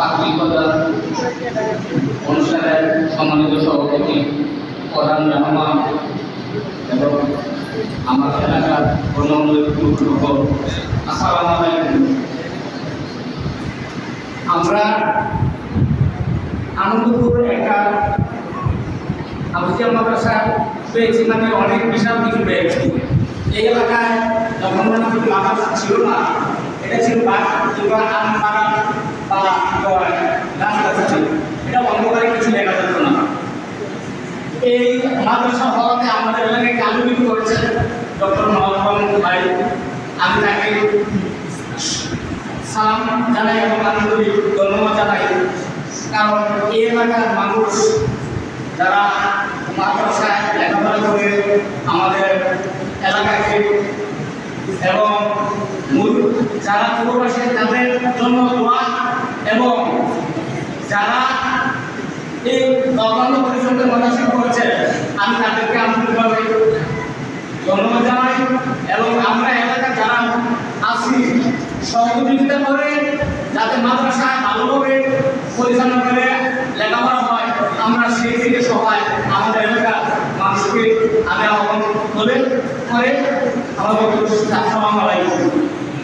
আত্মীয়তা অনুষ্ঠানের সম্মানিত সভাপতি প্রধান মেহমান এবং আমার এলাকার গণমাধ্যমের লোক, আসসালামু আলাইকুম। আমরা আনন্দপুর একটা আবুজিয়া মাদ্রাসা পেয়েছি, মানে অনেক বিশাল কিছু পেয়েছি। এই এলাকায় যখন মাদ্রাসা ছিল না, এটা ছিল কিংবা আমপাড়া বা রাস্তা ছিল, এটা অন্ধকারে কিছু দেখা যেত না। এই মাদ্রাসা হওয়াতে আমাদের এলাকাকে আলোকিত করেছে ডক্টর মোহাম্মদ ভাই। আমি তাকে সালাম জানাই এবং আন্তরিক ধন্যবাদ জানাই, কারণ এই এলাকার মানুষ যারা মাদ্রাসায় লেখাপড়া করে আমাদের এলাকাকে এবং যারা পূর্ববাসী তাদের জন্য দোয়া এবং যারা এই অবন্ধ পরিষদের মানসিক করছে, আমি তাদেরকে আন্তরিকভাবে ধন্যবাদ জানাই। এবং আমরা এলাকায় যারা আছি সহযোগিতা করে যাতে মাদ্রাসা ভালোভাবে পরিচালনা করে লেখাপড়া হয়, আমরা সেই থেকে সবাই আমাদের এলাকার মানুষকে আমি আহ্বান করে আমার